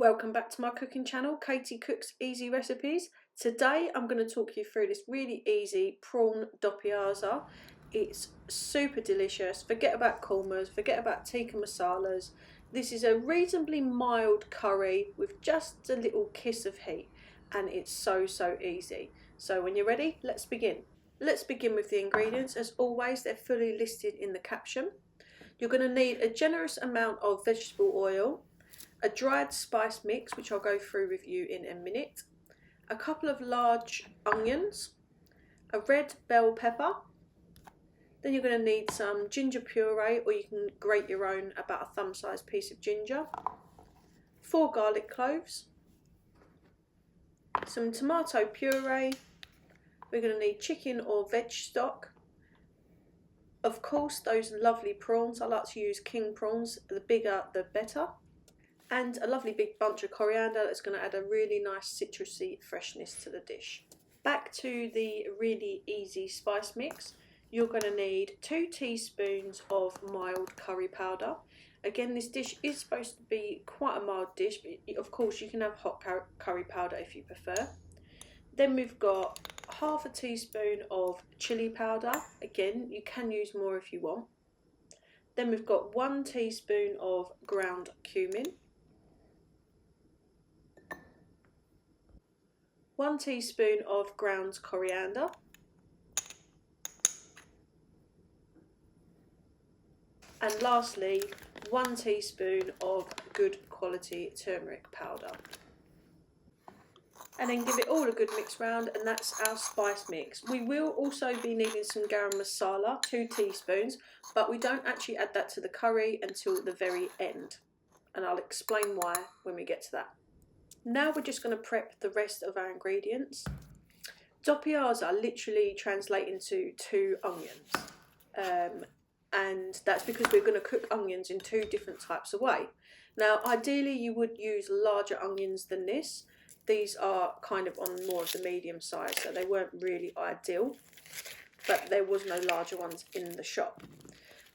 Welcome back to my cooking channel, Katie Cooks Easy Recipes. Today I'm going to talk you through this really easy prawn dopiaza. It's super delicious. Forget about kormas, forget about tikka masalas. This is a reasonably mild curry with just a little kiss of heat, and it's so easy. So when you're ready, let's begin. Let's begin with the ingredients. As always, they're fully listed in the caption. You're going to need a generous amount of vegetable oil, a dried spice mix, which I'll go through with you in a minute, a couple of large onions, a red bell pepper, then you're going to need some ginger puree, or you can grate your own, about a thumb-sized piece of ginger, 4 garlic cloves, some tomato puree, we're going to need chicken or veg stock, of course those lovely prawns. I like to use king prawns, the bigger the better, and a lovely big bunch of coriander that's going to add a really nice citrusy freshness to the dish. Back to the really easy spice mix. You're going to need 2 teaspoons of mild curry powder. Again, this dish is supposed to be quite a mild dish, but of course you can have hot curry powder if you prefer. Then we've got half a teaspoon of chili powder. Again, you can use more if you want. Then we've got 1 teaspoon of ground cumin, 1 teaspoon of ground coriander, and lastly 1 teaspoon of good quality turmeric powder. And then give it all a good mix round, and that's our spice mix. We will also be needing some garam masala, 2 teaspoons, but we don't actually add that to the curry until the very end, and I'll explain why when we get to that. Now we're just going to prep the rest of our ingredients. Dopiaza literally translate into 2 onions, and that's because we're going to cook onions in 2 different types of way. Now ideally you would use larger onions than this. These are kind of on more of the medium size, so they weren't really ideal, but there was no larger ones in the shop.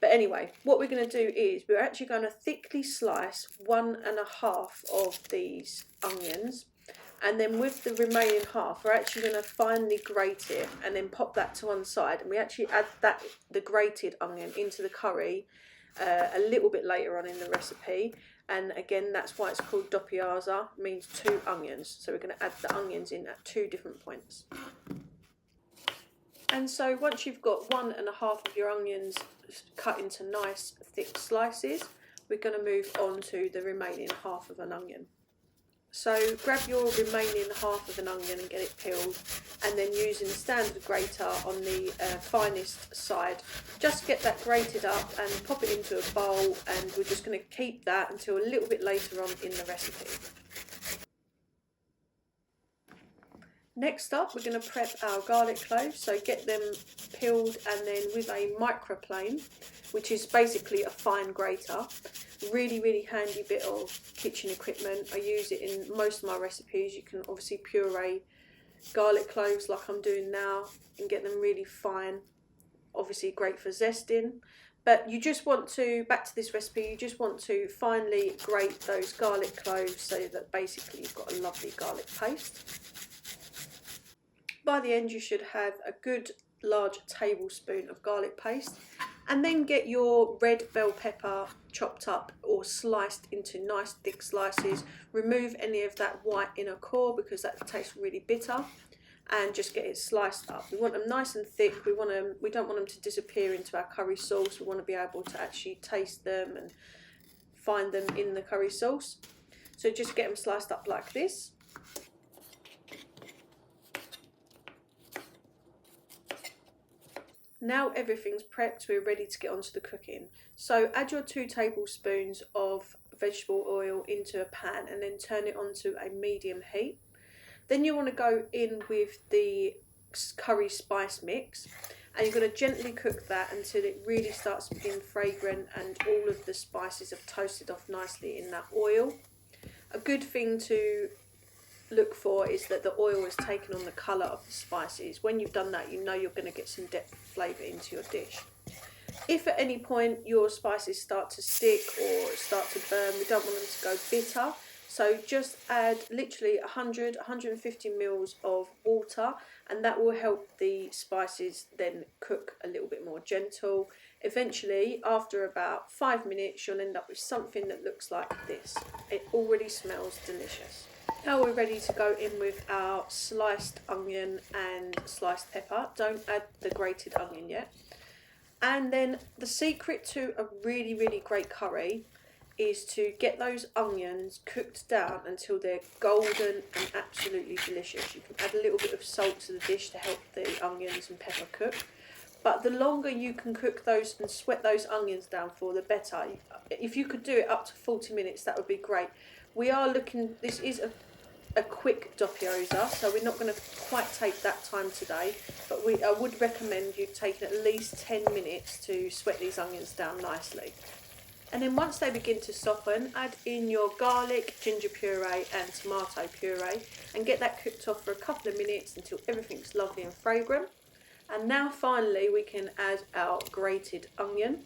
But anyway, what we're going to do is we're actually going to thickly slice 1.5 of these onions, and then with the remaining half we're actually going to finely grate it and then pop that to one side, and we actually add the grated onion into the curry a little bit later on in the recipe. And again, that's why it's called dopiaza, means 2 onions. So we're going to add the onions in at 2 different points. And so once you've got 1.5 of your onions cut into nice thick slices, we're going to move on to the remaining half of an onion. So grab your remaining half of an onion and get it peeled, and then using the standard grater on the finest side, just get that grated up and pop it into a bowl, and we're just going to keep that until a little bit later on in the recipe. Next up, we're going to prep our garlic cloves, so get them peeled, and then with a microplane, which is basically a fine grater, really handy bit of kitchen equipment. I use it in most of my recipes. You can obviously puree garlic cloves like I'm doing now and get them really fine. Obviously great for zesting, but you just want to, back to this recipe, you just want to finely grate those garlic cloves so that basically you've got a lovely garlic paste. By the end you should have a good large tablespoon of garlic paste, and then get your red bell pepper chopped up or sliced into nice thick slices. Remove any of that white inner core because that tastes really bitter, and just get it sliced up. We want them nice and thick. We don't want them to disappear into our curry sauce. We want to be able to actually taste them and find them in the curry sauce. So just get them sliced up like this. Now everything's prepped, we're ready to get onto the cooking. So add your 2 tablespoons of vegetable oil into a pan and then turn it onto a medium heat. Then you want to go in with the curry spice mix, and you're going to gently cook that until it really starts being fragrant and all of the spices have toasted off nicely in that oil. A good thing to look for is that the oil has taken on the colour of the spices. When you've done that, you know you're going to get some depth of flavour into your dish. If at any point your spices start to stick or start to burn, we don't want them to go bitter, So just add literally 150 mils of water, and that will help the spices then cook a little bit more gentle. Eventually, after about 5 minutes, you'll end up with something that looks like this. It already smells delicious. Now we're ready to go in with our sliced onion and sliced pepper. Don't add the grated onion yet. And then the secret to a really, really great curry is to get those onions cooked down until they're golden and absolutely delicious. You can add a little bit of salt to the dish to help the onions and pepper cook. But the longer you can cook those and sweat those onions down for, the better. If you could do it up to 40 minutes, that would be great. We are looking, this is a quick dopiaza, so we're not going to quite take that time today, but I would recommend you taking at least 10 minutes to sweat these onions down nicely. And then once they begin to soften, add in your garlic, ginger puree and tomato puree and get that cooked off for a couple of minutes until everything's lovely and fragrant. And now finally we can add our grated onion.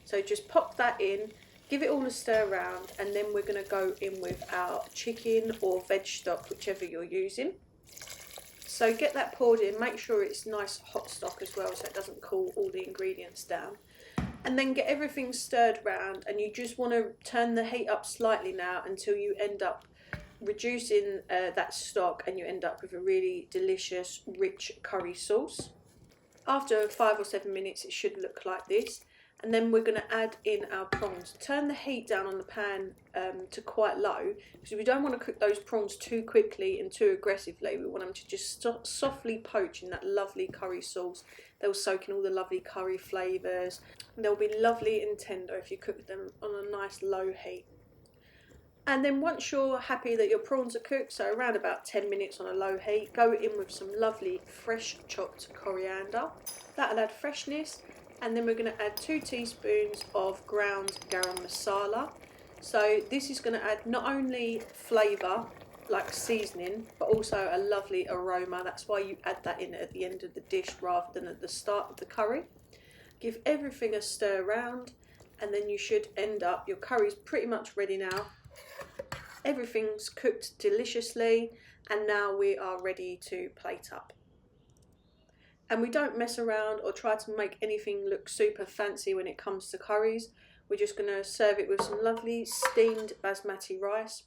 So just pop that in, give it all a stir around, and then we're going to go in with our chicken or veg stock, whichever you're using. So get that poured in, make sure it's nice hot stock as well so it doesn't cool all the ingredients down. And then get everything stirred round, and you just want to turn the heat up slightly now until you end up reducing that stock and you end up with a really delicious rich curry sauce. After 5 or 7 minutes it should look like this. And then we're going to add in our prawns. Turn the heat down on the pan to quite low, because we don't want to cook those prawns too quickly and too aggressively. We want them to just softly poach in that lovely curry sauce. They'll soak in all the lovely curry flavours. They'll be lovely and tender if you cook them on a nice low heat. And then once you're happy that your prawns are cooked, so around about 10 minutes on a low heat, go in with some lovely fresh chopped coriander. That'll add freshness. And then we're going to add 2 teaspoons of ground garam masala. So this is going to add not only flavour, like seasoning, but also a lovely aroma. That's why you add that in at the end of the dish rather than at the start of the curry. Give everything a stir around, and then you should end up, your curry's pretty much ready now. Everything's cooked deliciously, and now we are ready to plate up. And we don't mess around or try to make anything look super fancy when it comes to curries. We're just going to serve it with some lovely steamed basmati rice,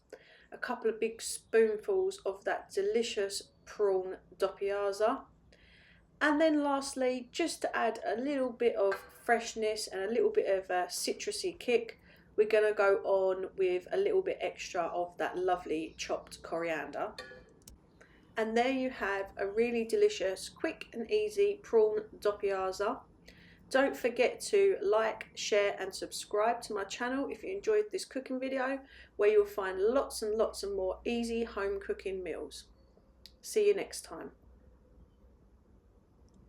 a couple of big spoonfuls of that delicious prawn dopiaza, and then lastly, just to add a little bit of freshness and a little bit of a citrusy kick, we're going to go on with a little bit extra of that lovely chopped coriander. And there you have a really delicious, quick and easy prawn dopiaza. Don't forget to like, share and subscribe to my channel if you enjoyed this cooking video, where you'll find lots and lots of more easy home cooking meals. See you next time.